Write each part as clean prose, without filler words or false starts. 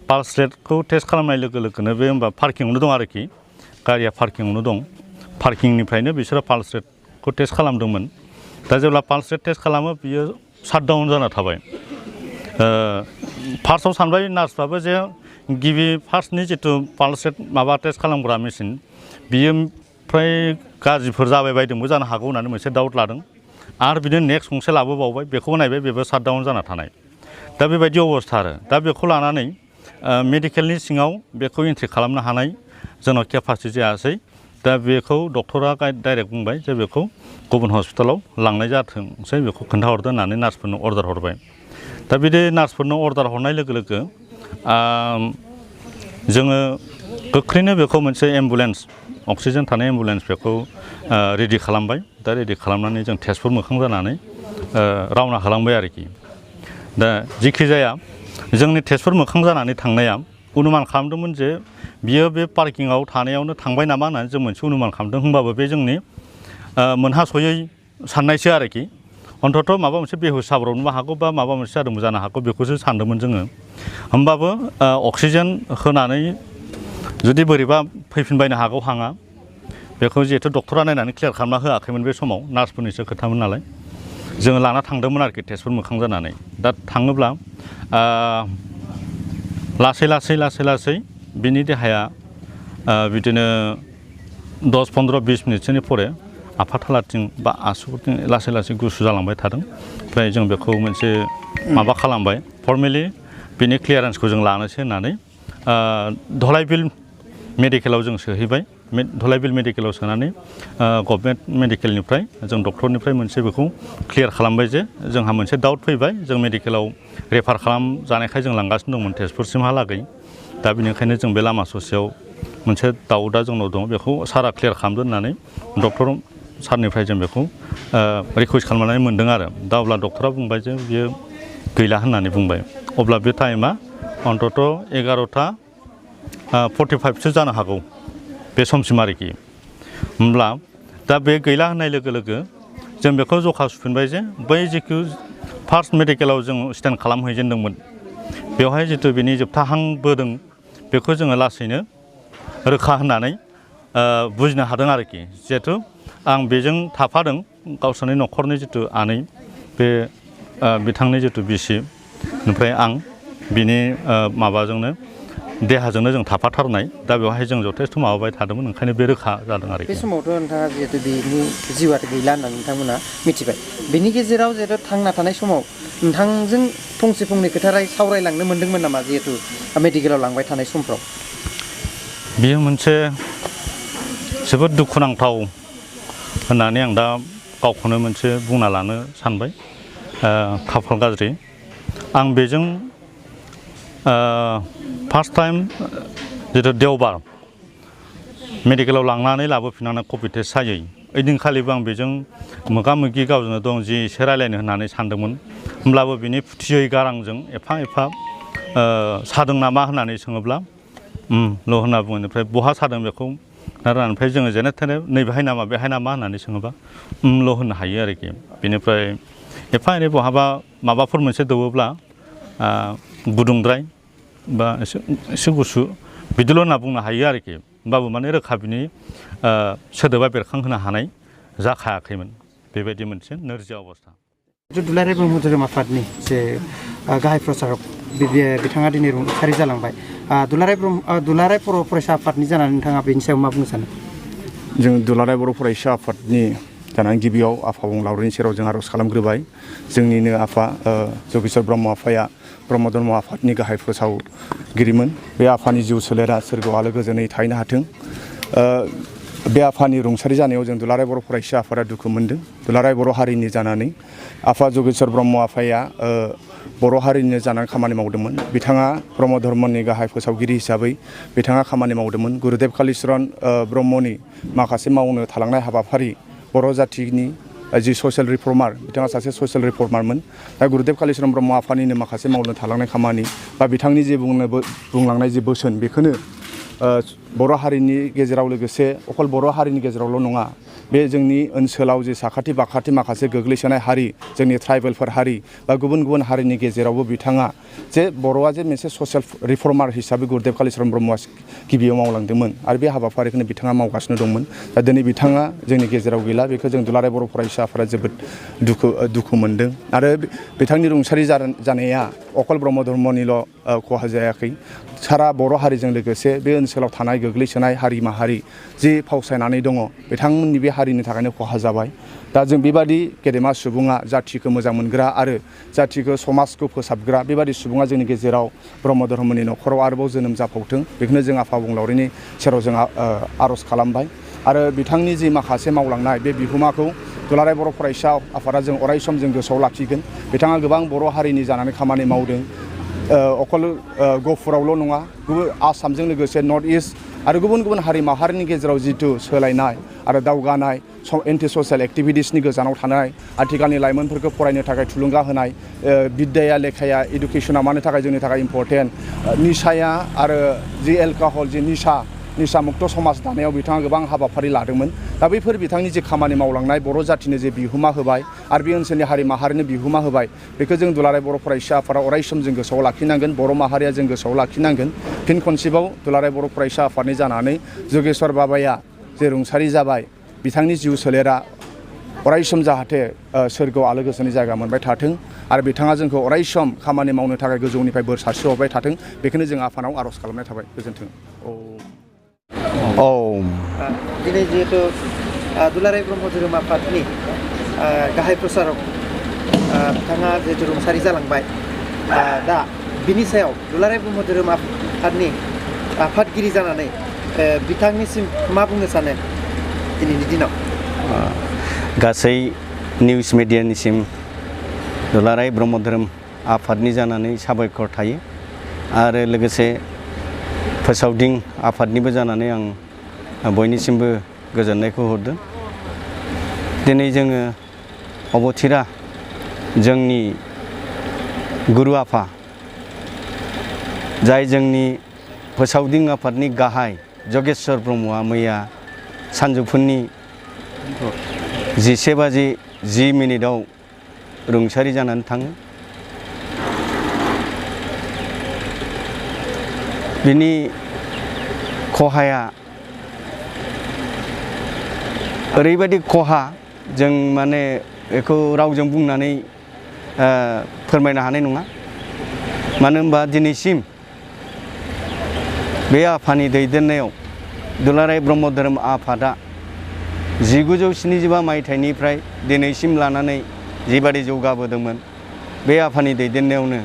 पाल्स रेटखौ टेस्ट खालामनाय लोगो लोगोनो बे होमबा पार्किंआवनो दं आरोखि गारिया पार्किंआवनो दं पार्किंनिफ्रायनो बिसोरो पाल्स रेटखौ टेस्ट खालामदोंमोन दा जेब्ला पाल्स रेट टेस्ट खालामो बियो शाटडाउन जाना थाबाय फार्स्टआव सानबाय नार्सफ्राबो जे गिबि फार्स्टनि जितु पाल्स रेट माबा टेस्ट खालामग्रा मेसिन बियो फ्राय गाज्रिफोर जाबाय बायदोंबो जानो हागौ होननानै मोनसे डाउट लादों आरो बिदिनो नेक्स्ट गंसे लाबोबावबाय बेखौ नायबाय बेबो शाटडाउन जाना थानाय दा बेबायदि अबस्था आरो दा बेखौ लानानै मेडिकेलनि सिङाव बेखौ एन्ट्रि खालामनो हानाय जोंनाव केपासिटि जायासै दा बेखौ डक्टरा डाइरेक्ट बुंबाय जे बेखौ गुबुन हस्पिटालाव लांनाय जाथोंसै बेखौ खोन्थाहरदो होननानै नार्सफोरनो अर्डार हरबाय दा बिदि नार्सफोरनो अर्डार हरनाय लोगो लोगो जोङो गोख्रैनो बेखौ मोनसे एम्बुलेन्स अक्सिजेन थानाय एम्बुलेन्स बेखौ रेडि खालामबाय दा रेडि खालामनानै जों टेस्टफोर मोखां जानानै रावना होलांबाय आरोखि दा जिखि जाया जोंनि टेस्टफोर मोखां जानानै थांनाया अनुमान खालामदोंमोन जे बियो बे पार्किंआव थानायावनो थांबाय नामा होननानै जों मोनसे अनुमान खालामदों होमबाबो बे जोंनि मोनहास'यै साननायसो आरोखि अन्तत' माबा मोनसे बेहुस जाब्रबनोबो हागौ बा माबा मोनसे जादोंबो जानो हागौ बेखौसो सानदोंमोन जोङो होमबाबो अक्सिजेन होनानै जुदि बोरैबा फैफिनबायनो हागौ हाङा बेखौ जिहेथु डक्टरा नायनानै क्लियार खालामना होआखैमोन बे समाव नार्सफोरनिसो खोथामोन नालाय जोङो लाना थांदोंमोन आरोखि टेस्टफोर मोखां जानानै दा थाङोब्ला लासै बिनि देहाया बिदिनो 10-15-20 मिनिटसोनि परे आफाथालाथिं बा आसुगुरथिं लासै गुसु जालांबाय थादों ओमफ्राय जों बेखौ मोनसे माबा खालामबाय फर्मेलि बिनि क्लियारेन्सखौ जों लानोसै होननानै धलाइबिल मेडिकेलाव जों सोहैबाय धलाइबिल मेडिकेलाव सोनानै गभर्नमेन्ट मेडिकेलनिफ्राय जों डक्टरनिफ्राय मोनसे बेखौ क्लियार खालामबाय जे जोंहा मोनसे डाउट फैबाय जों मेडिकेलाव रेफार खालामजानायखाय जों लांगासिनो दंमोन टेस्टफोरसिमहालागै दा बेनिखायनो जों बे लामा ससेयाव मोनसे डाउटआ जोंनाव दं बेखौ सारा क्लियार खालामदो होननानै डक्टर सारनिफ्राय जों बेखौ रिकुवेस्ट खालामनानै मोन्दों आरो दा अब्ला डक्टरा बुंबाय जे बियो गैला होननानै बुंबाय अब्ला बे टाइमा अन्तत' 11:45सो जानो हागौ बे समसिम आरोखि होमब्ला दा बे गैला होननाय लोगो लोगो जों बेखौ जखा सुफिनबाय जे बै जिखु फार्स्ट मेडिकेलाव जों स्टेन्ड खालामहैजेनदोंमोन बेवहाय जितु बिनि जोबथाहां बोदों बेखौ जोङो लासैनो रोखा होननानै बुजिनो हादों आरोखि जिहेथु आं बेजों थाफादों गावसोरनि न'खरनि जितु आनै बे बिथांनि जितु बिसि ओमफ्राय आं बिनि माबाजोंनो देहाजोंनो जों थाफाथारनाय दा बेवहाय जों जथेस्थ' माबाबाय थादोंमोन ओंखायनो बे रोखा जादों आरोखि बे समावथ' नोंथाङा जिहेतु बेनि जिउआ गैला होननानै नोंथांमोना मिथिबाय बेनि गेजेराव जिहेतु थांना थानाय समाव नोंथांजों फंसे फंनै खोथा सावरायलांनो मोन्दोंमोन नामा जिहेतु मेडिकेलाव लांबाय थानाय समफ्राव बेयो मोनसे जोबोद दुखुनांथाव होननानै आं दा गावखौनो मोनसे बुंना लानो सानबाय खाफाल गाज्रि आं बेजों फार्स्ट टाइम जितु देवबार मेडिकेलाव लांनानै लाबोफिननानै कभिड टेस्ट जायै ओइदिनखालिबो आं बेजों मोगा मोगि गावजोंनो दं जि एसे रायलायनो होननानै सानदोंमोन होमब्लाबो बिनि फुथियै गारांजों एफा सादों नामा होननानै सोङोब्ला ल' होनना बुङो ओमफ्राय बहा सादों बेखौ ओमफ्राय जोङो जेने थेने नैबेहाय नामा बेहाय नामा होननानै सोङोबा ल' होननो हायो आरोखि बेनिफ्राय एफा एनै बहाबा माबाफोर मोनसे दौवोब्ला गुदुंद्राय बा एसे गुसु बिदिल' होनना बुंनो हायो आरोखि होमबाबो माने रोखा बिनि सोदोबा बेरखांहोनो हानाय जाखायाखैमोन बेबायदि मोनसे नोरजिया अबस्था दुलाराय ब्रह्म धोरोम आफादनि जे गाहाय प्रसारक बिथाङा दिनै रुंसारि जालांबाय दुलाराय बर' फरायसा आफादनि जानानै नोंथाङा बेनि सायाव मा बुंनो सानो जों दुलाराय बर' फरायसा आफादनि जानानै गिबियाव आफा अबंलावरिनि सेराव जों आर'ज खालामग्रोबाय जोंनिनो आफा जगेश्वर ब्रह्म आफाया ब्रह्म धर्म आफादनि गाहाय फोसावगिरिमोन बे आफानि जिउ सोलेरा सोरगोआव आलो गोजोनै थाहैनो हाथों बे आफानि रुंसारि जानायाव जों दुलाराय बर' फरायसा आफादा दुखु मोनदों दुलाराय बर' हारिनि जानानै आफा जगेश्वर ब्रह्म आफाया बर' हारिनिनो जानानै खामानि मावदोंमोन बिथाङा ब्रह्म धर्मनि गाहाय फोसावगिरि हिसाबै बिथाङा खामानि मावदोंमोन गुरुदेब कालिचरन ब्रह्मनि माखासे मावनो थालांनाय हाबाफारि बर' जाथिनि जि ससियेल रिफर्मार बिथाङा सासे ससियेल रिफर्मारमोन दा गुरुदेब कालिचरन ब्रह्म आफानिनो माखासे मावनो थालांनाय खामानि बा बिथांनि जे बुंलांनाय जि बोसोन बेखौनो बर' हारिनि गेजेराव लोगोसे अखल बर' हारिनि गेजेरावल' नङा बे जोंनि ओनसोलाव जे साखाथि बाखाथि माखासे गोग्लैसोनाय हारि जोंनि ट्राइबेलफोर हारि बा गुबुन गुबुन हारिनि गेजेरावबो बिथाङा जे बर'आ जे मोनसे ससियेल रिफर्मार हिसाबै गुरुदेव कालिचरण ब्रह्मआ गिबियाव मावलांदोंमोन आरो बे हाबाफारिखौनो बिथाङा मावगासिनो दंमोन। दा दिनै बिथाङा जोंनि गेजेराव गैला, बेखौ जों दुलाराय बर' फरायसा आफादा जोबोद दुखु मोनदों। आरो बिथांनि रुंसारि जानाया अकल ब्रह्म धर्मनिल' खहा जायाखै, सारा बर' हारिजों लोगोसे बे ओनसोलाव थानाय गोग्लैसोनाय हारि माहारि जि फावसायनानै दङ बिथांमोननि बे हारिनि थाखायनो खहा जाबाय। दा जों बेबादि गेदेमा सुबुङा जाथिखौ मोजां मोनग्रा आरो जाथिखौ समाजखौ फोसाबग्रा बेबादि सुबुङा जोंनि गेजेराव ब्रह्म धर्मनि न'खराव आरोबाव जोनोम जाफावथों, बेखौनो जों आफा अबंलावरिनि सेराव जों आर'ज खालामबाय। आरो बिथांनि जि माखासे मावलांनाय बे बिहोमाखौ दुलाराय बर' फरायसा आफादा जों अराय सम जों गोसोआव लाखिगोन। बिथाङा गोबां बर' हारिनि जानानै खामानि मावदों, अकल गहपुरावल' नङा, आसामजों लोगोसे नर्थ इस्ट आरो गुबुन गुबुन हारि माहारिनि गेजेराव जिथु सोलायनाय आरो दावगानाय, एन्टि ससियेल एक्टिभिटिसनि गोजानाव थानाय, आथिखालनि लाइमोनफोरखौ फरायनो थाखाय थुलुंगा होनाय, बिद्याया लेखाया इडुकेसना मानो थाखाय जोंनि थाखाय इम्परटेन्ट, निसाया आरो जि एलकहल जि निसा मुक्त समाज दानायाव बिथाङा गोबां हाबाफारि लादोंमोन। दा बैफोर बिथांनि जि खामानि मावलांनाय, बर' जाथिनो जे बिहोमा होबाय आरो बे ओनसोलनि हारि माहारिनो बिहोमा होबाय, बेखौ जों दुलाराय बर' फरायसा आफादा अराय सम जों गोसोआव लाखिनांगोन, बर' माहारिया जों गोसोआव लाखिनांगोन। फिन खनसेबाव दुलाराय बर' फरायसा आफादनि जानानै जगेश्वर बाबाया जे रुंसारि जाबाय, बिथांनि जिउ सोलेरा अराय सम जाहाथे सोरगोआव आलो गोजोननि जायगा मोनबाय थाथों आरो बिथाङा जोंखौ अराय सम खामानि मावनो थाखाय गोजौनिफ्राय बोर सारस्रिहरबाय थाथों, बेखौनो जों आफानाव आर'ज खालामनाय थाबाय। गोजोन्थों। दिनै जिहेतु दुलाराय ब्रह्म धोरोम आफादनि गाहाय प्रसारक बिथाङा जिहेतु रुंसारि जालांबाय, दा बिनि सायाव दुलाराय ब्रह्म धोरोम आफादनि आफादगिरि जानानै बिथांनिसिम मा बुंनो सानो दिनैनि दिनाव? गासै निउस मिडियानिसिम दुलाराय ब्रह्म धोरोम आफादनि जानानै साबायखर थायो आरो लोगोसे फोसावदिं आफादनिबो जानानै आं बयनिसिमबो गोजोननायखौ हरदों। दिनै जोङो अबथिरा जोंनि गुरु आफा, जाय जोंनि फोसावदिं आफादनि गाहाय जगेश्वर ब्रह्मआ मैया सानजौफुनि 11:10 रुंसारि जानानै थाङो। बिनि खहाया ओरैबायदि खहा, जों माने बेखौ रावजों बुंनानै फोरमायनो हानाय नङा। मानो होनबा दिनैसिम बे आफानि दैदेननायाव दुलाराय ब्रह्म धोरोम आफादा 1975 मायथाइनिफ्राय दिनैसिम लानानै जिबादि जौगाबोदोंमोन, बे आफानि दैदेननायावनो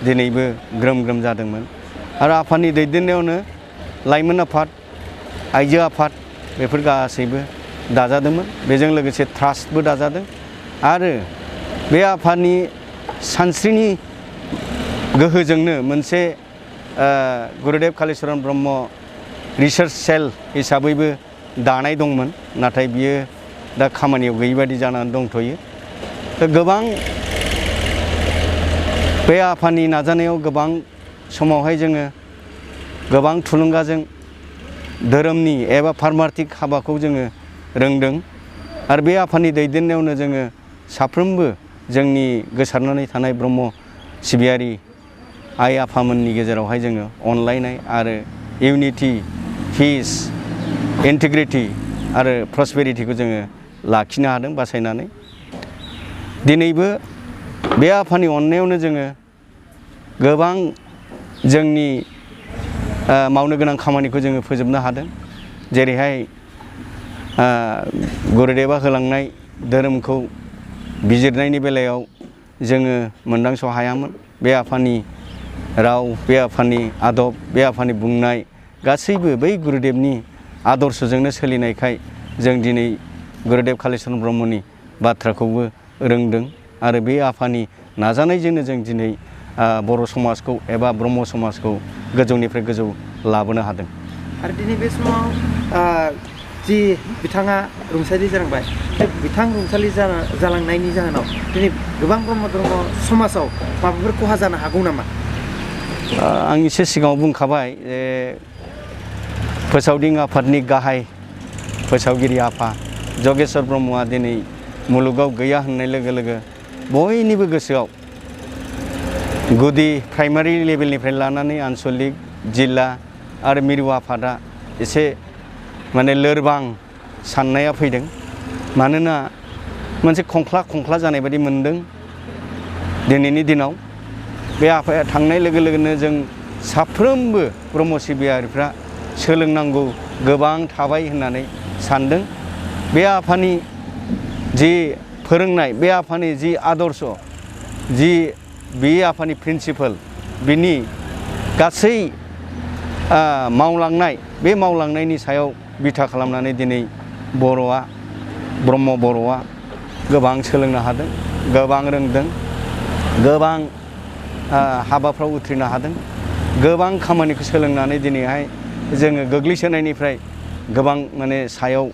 दिनैबो ग्रोम ग्रोम जादोंमोन। आरो आफादनि दैदेननायावनो लाइमोन आफाद, आइजो आफाद बेफोर गासैबो दाजादोंमोन। बेजों लोगोसे ट्रास्टबो दाजादों आरो बे आफादनि सानस्रिनि गोहोजोंनो मोनसे गुरुदेव कालिचरण ब्रह्म रिसार्च सेल हिसाबैबो दानाय दंमोन, नाथाय बियो दा खामानियाव गैयि बादि जानानै दंथ'यो। गोबां बे आफादनि नाजानायाव गोबां समावहाय जोङो गोबां थुलुंगाजों धोरोमनि एबा पारमार्थिक हाबाखौ जोङो रोंदों आरो बे आफादनि दैदेननायावनो जोङो साफ्रोमबो जोंनि गोसारनानै थानाय ब्रह्म सिबियारि आइ आफामोननि गेजेरावहाय जोङो अनलायनाय आरो इउनिटि, पिस, इन्टिग्रिटि आरो प्रसपेरिटिखौ जोङो लाखिनो हादों बासायनानै। दिनैबो बे आफानि अननायावनो जोङो गोबां जोंनि मावनो गोनां खामानिखौ जोङो फोजोबनो हादों। जेरैहाय गुरुदेवा होलांनाय धोरोमखौ बिजिरनायनि बेलायाव जोङो मोनदांस' हायामोन। बे आफानि राव, बे आफानि आदब, बे आफानि बुंनाय गासैबो बै गुरुदेवनि आदर्शजोंनो सोलिनायखाय जों दिनै गुरुदेव कालिचरण ब्रह्मनि बाथ्राखौबो रोंदों आरो बे आफानि नाजानायजोंनो जों दिनै बर' समाजखौ एबा ब्रह्म समाजखौ गोजौनिफ्राय गोजौ लाबोनो हादों। आरो दिनै बे समाव जि बिथाङा रुंसारि जालांबाय, बे बिथां रुंसारि जालांनायनि जाहोनाव दिनै गोबां ब्रह्म धर्म समाजाव माबाफोर खहा जानो हागौ नामा? आं एसे सिगाङाव बुंखाबाय जे फोसावदिं आफादनि गाहाय फोसावगिरि आफा जगेश्वर ब्रह्मआ दिनै मुलुगाव गैया होननाय लोगो लोगो बयनिबो गोसोआव गुदि प्राइमारि लेभेलनिफ्राय लानानै आन्सलिक जिल्ला आरो मिरु आफादा एसे माने लोरबां साननाया फैदों मानोना मोनसे खंख्ला जानाय बायदि मोनदों दिनैनि दिनाव बे आफाया थांनाय लोगो लोगोनो जों साफ्रोमबो ब्रह्म सिबियारिफ्रा सोलोंनांगौ गोबां थाबाय होननानै सानदों बे आफानि जि फोरोंनाय बे आफानि जि आदर्श जि बे आफानि प्रिन्सिपाल बिनि गासै मावलांनाय बे मावलांनायनि सायाव बिथा खालामनानै दिनै ब्रह्म बर'आ गोबां सोलोंनो हादों गोबां रोंदों गोबां हाबाफ्राव उथ्रिनो हादों गोबां खामानिखौ सोलोंनानै दिनैहाय जोङो गोग्लैसोनायनिफ्राय गोबां माने सायाव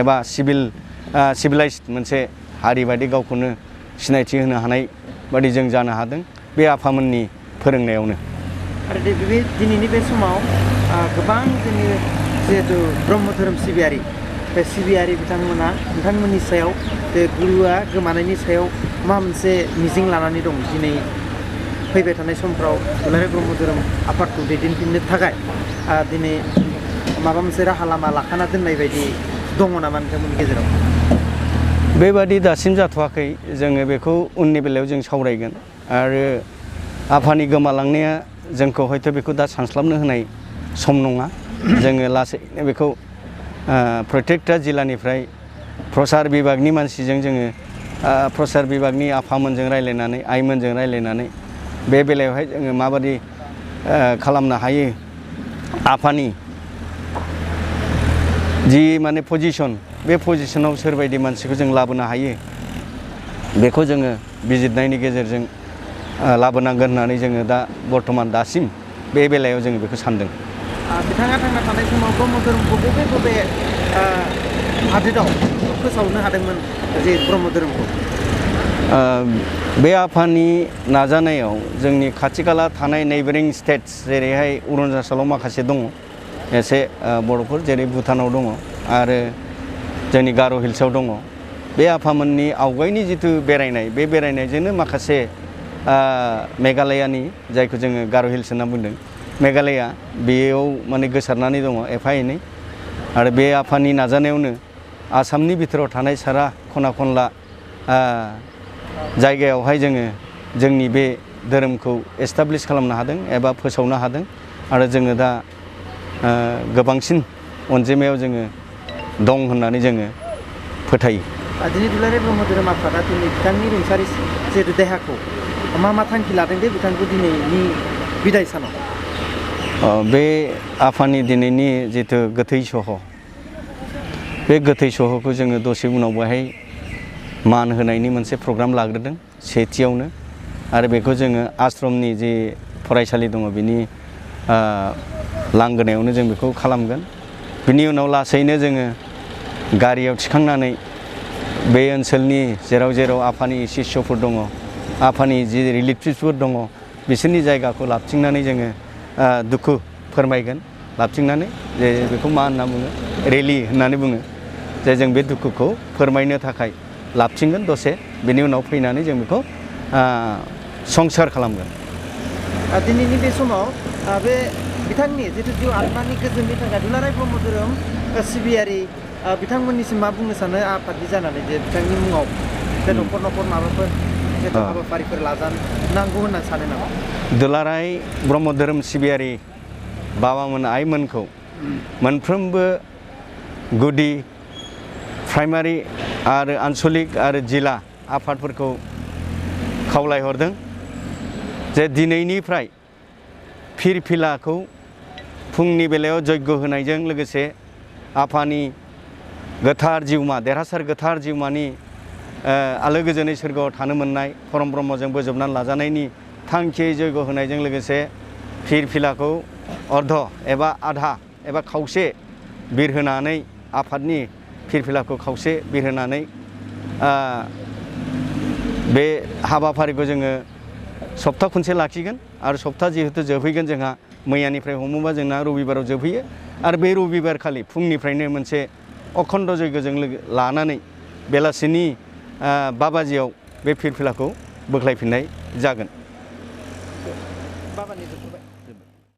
एबा सिभिलाइज्ड मोनसे हारि बायदि गावखौनो सिनायथि होनो हानाय बायदि जों जानो हादों बे आफामोननि फोरोंनायावनो आरो बे दिनैनि बे समाव गोबां जोंनि जिहेतु ब्रह्म धोरोम सिबियारि बे सिबियारि बिथांमोना नोंथांमोननि सायाव बे गुरुआ गोमानायनि सायाव मा मोनसे मिजिं लानानै दं दिनै फैबाय थानाय समफ्राव दुलाराय ब्रह्म धोरोम आफादखौ दैदेनफिननो थाखाय दिनै माबा मोनसे राहा लामा लाखाना दोननाय बायदि दङ नामा नोंथांमोननि गेजेराव बेबादि दासिम जाथ'वाखै जोङो बेखौ उननि बेलायाव जों सावरायगोन आरो आफानि गोमालांनाया जोंखौ हयथ' बेखौ दा सानस्लाबनो होनाय सम नङा जोङो लासैनो बेखौ प्रत्येकटा जिल्लानिफ्राय प्रसार बिभागनि मानसिजों जोङो प्रसार बिभागनि आफामोनजों रायज्लायनानै आइमोनजों रायज्लायनानै बे बेलायावहाय जोङो माबादि खालामनो हायो आफानि जि माने पजिसन बे पजिसनाव सोरबायदि मानसिखौ जों लाबोनो हायो बेखौ जोङो बिजिरनायनि गेजेरजों लाबोनांगोन होननानै जोङो दा बर्थमान दासिम बे बेलायाव जोङो बेखौ सानदों बिथाङा थांना थानाय समाव ब्रह्म धोरोमखौ बबे हादोराव फोसावनो हादोंमोन जे ब्रह्म धोरोमखौ बे आफानि नाजानायाव जोंनि खाथि खाला थानाय नेइबारिं स्टेट्स जेरैहाय अरुणाचलाव माखासे दङ एसे बर'फोर जेरै भुटानाव दङ आरो जोंनि गार' हिल्सआव दङ बे आफामोननि आवगायनि जिथु बेरायनाय बे बेरायनायजोंनो माखासे मेघालयानि जायखौ जोङो गार' हिल्स होनना बुंदों मेघालया बेयाव माने गोसारनानै दङ एफा एनै आरो बे आफानि नाजानायावनो आसामनि बिथोराव थानाय सारा खना खनला जायगायावहाय जोङो जोंनि बे धोरोमखौ एस्टाब्लिश खालामनो हादों एबा फोसावनो हादों आरो जोङो दा गोबांसिन अनजिमायाव जोङो दं होननानै जोङो फोथायो दिनै दुलाराय ब्रह्म धोरोम आफादा दिनै बिथांनि रुंसारि जिहेतु देहाखौ मा थांखि लादों दे बिथांखौ दिनैनि बिदाय सानाव बे आफानि दिनैनि जिथु गोथै सह बे गोथै सहखौ जोङो दसे उनाव बेहाय मान होनायनि मोनसे प्रग्राम लाग्रोदों सेथियावनो आरो बेखौ जोङो आश्रमनि जि फरायसालि दङ बिनि लांगोनायावनो जों बेखौ खालामगोन बिनि उनाव लासैनो जोङो गारियाव थिखांनानै बे ओनसोलनि जेराव जेराव आफानि शिष्यफोर दङ आफानि जि रिलेटिभ्सफोर दङ बिसोरनि जायगाखौ लाबथिंनानै जोङो दुखु फोरमायगोन लाबथिंनानै जे बेखौ मा होनना बुङो रेलि होननानै बुङो जे जों बे दुखुखौ फोरमायनो थाखाय लाबथिंगोन दसे बेनि उनाव फैनानै जों बेखौ संसार खालामगोन दिनैनि बे समाव बे बिथांनि जिथु जिउ आत्मानि गोजोननि थाखाय दुलाराय ब्रह्म धोरोम सिबियारि बिथांमोननिसिम मा बुंनो सानो आफादनि जानानै जे बिथांनि मुङाव जे न'खर माबाफोर हाबाफारिफोर लाजानांगौ होनना सानो नामा दुलाराय ब्रह्म धोरोम सिबियारि बाबामोन आइमोनखौ मोनफ्रोमबो गुदि प्राइमारि आरो आन्सलिक आरो जिल्ला आफादफोरखौ खावलायहरदों जे दिनैनिफ्राय फिरफिलाखौ फुंनि बेलायाव जयग' होनायजों लोगोसे आफानि गोथार जिउमा देरहासार गोथार जिउमानि आलो गोजोनै सोरगोआव थानो मोननाय परम ब्रह्मजों बोजबनानै लाजानायनि थांखियै जयग' होनायजों लोगोसे फिरफिलाखौ अर्ध एबा आधा एबा खावसे बिरहोनानै आफादनि फिरफिलाखौ खावसे बिरहोनानै बे हाबाफारिखौ जोङो सप्ता खनसे लाखिगोन आरो सप्ता जिहेतु जोबहैगोन जोंहा मैयानिफ्राय हमोबा जोंना रबिबाराव जोबहैयो आरो बे रबिबार खालि फुंनिफ्रायनो मोनसे अखण्ड जयग'जों लानानै बेलासिनि 5 बाजियाव बे फिरफिलाखौ बोख्लायफिननाय जागोन। बाबानि जोबथ'बाय।